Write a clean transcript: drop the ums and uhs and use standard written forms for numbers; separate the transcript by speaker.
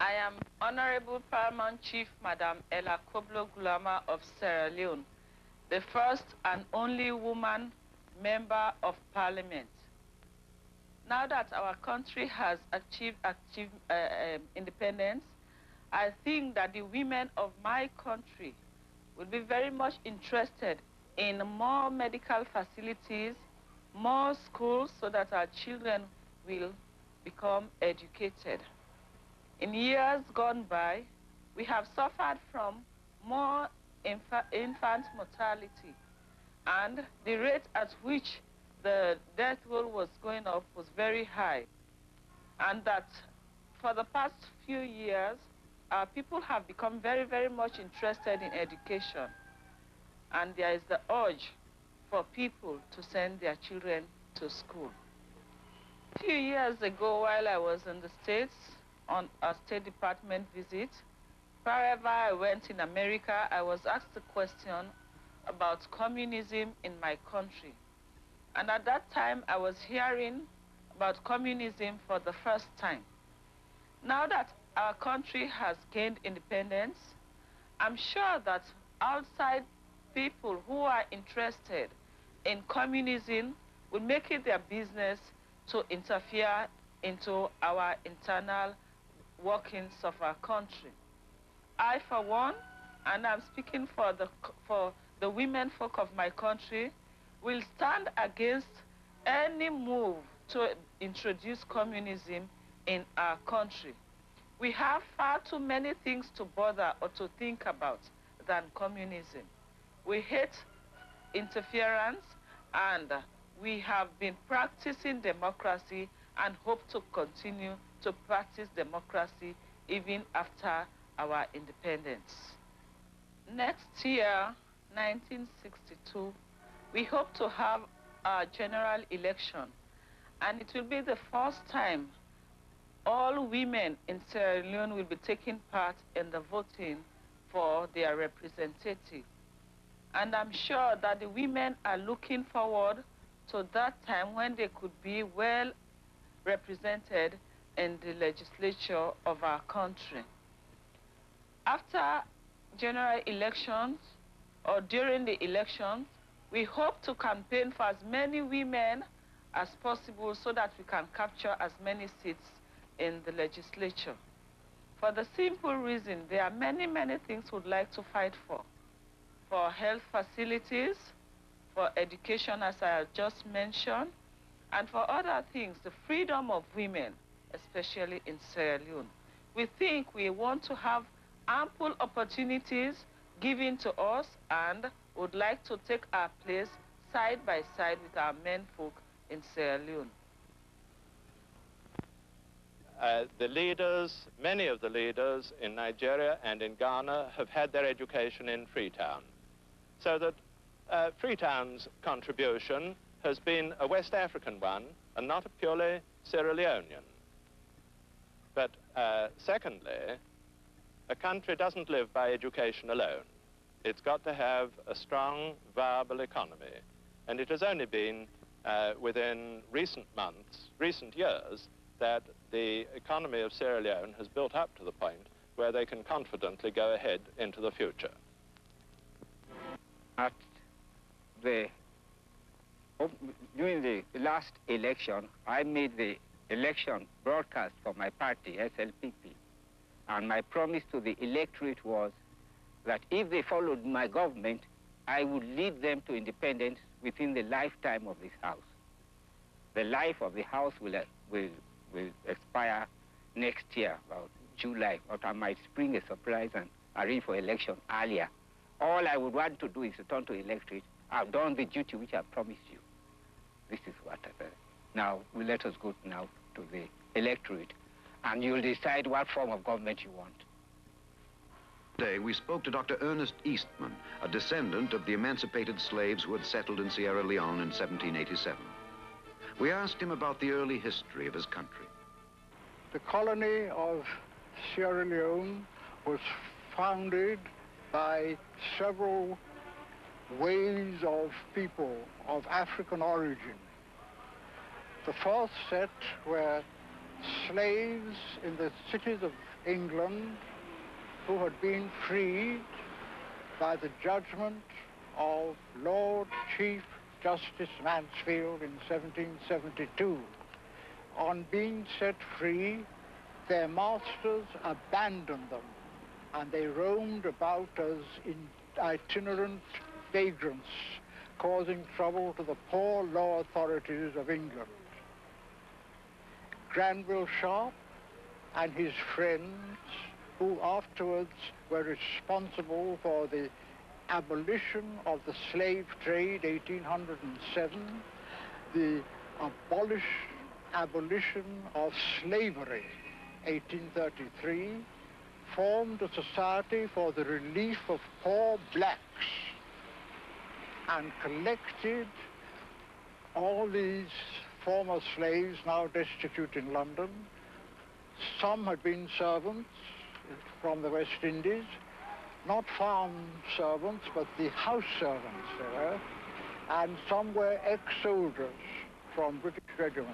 Speaker 1: I am Honorable Paramount Chief Madam Ella Koblo Gulama of Sierra Leone, the first and only woman member of Parliament. Now that our country has achieved independence, I think that the women of my country will be very much interested in more medical facilities, more schools, so that our children will become educated. In years gone by, we have suffered from more infant mortality, and the rate at which the death toll was going up was very high. And that for the past few years, our people have become very, very much interested in education. And there is the urge for people to send their children to school. A few years ago, while I was in the States on a State Department visit, wherever I went in America, I was asked a question about communism in my country. And at that time, I was hearing about communism for the first time. Now that our country has gained independence, I'm sure that outside people who are interested in communism will make it their business to interfere into our internal workings of our country. I, for one, and I'm speaking for the women folk of my country, will stand against any move to introduce communism in our country. We have far too many things to bother or to think about than communism. We hate interference, and we have been practicing democracy and hope to continue to practice democracy even after our independence. Next year, 1962, we hope to have a general election, and it will be the first time all women in Sierra Leone will be taking part in the voting for their representative. And I'm sure that the women are looking forward to that time when they could be well represented in the legislature of our country. After general elections or during the elections, we hope to campaign for as many women as possible so that we can capture as many seats in the legislature. For the simple reason, there are many, many things we'd like to fight for health facilities, for education, as I have just mentioned, and for other things, the freedom of women, especially in Sierra Leone. We think we want to have ample opportunities given to us and would like to take our place side by side with our men folk in Sierra Leone.
Speaker 2: The leaders, many of the leaders in Nigeria and in Ghana have had their education in Freetown. So that Freetown's contribution has been a West African one and not a purely Sierra Leonean. But secondly, a country doesn't live by education alone. It's got to have a strong, viable economy. And it has only been within recent months, recent years, that the economy of Sierra Leone has built up to the point where they can confidently go ahead into the future.
Speaker 3: During the last election, I made the election broadcast for my party, SLPP. And my promise to the electorate was that if they followed my government, I would lead them to independence within the lifetime of this House. The life of the House will expire next year, about July, but I might spring a surprise and arrange for election earlier. All I would want to do is to turn to electorate. I've done the duty which I promised you. This is what now let us go now to the electorate, and you'll decide what form of government you want.
Speaker 4: Today we spoke to Dr. Ernest Eastman, a descendant of the emancipated slaves who had settled in Sierra Leone in 1787. We asked him about the early history of his country.
Speaker 5: The colony of Sierra Leone was founded by several waves of people of African origin. The first set were slaves in the cities of England who had been freed by the judgment of Lord Chief Justice Mansfield in 1772. On being set free, their masters abandoned them, and they roamed about as itinerant vagrants, causing trouble to the poor law authorities of England. Granville Sharp and his friends, who afterwards were responsible for the abolition of the slave trade, 1807, the abolition of slavery, 1833, formed a society for the relief of poor blacks and collected all these former slaves now destitute in London. Some had been servants from the West Indies, not farm servants, but the house servants they were, and some were ex-soldiers from British regiments.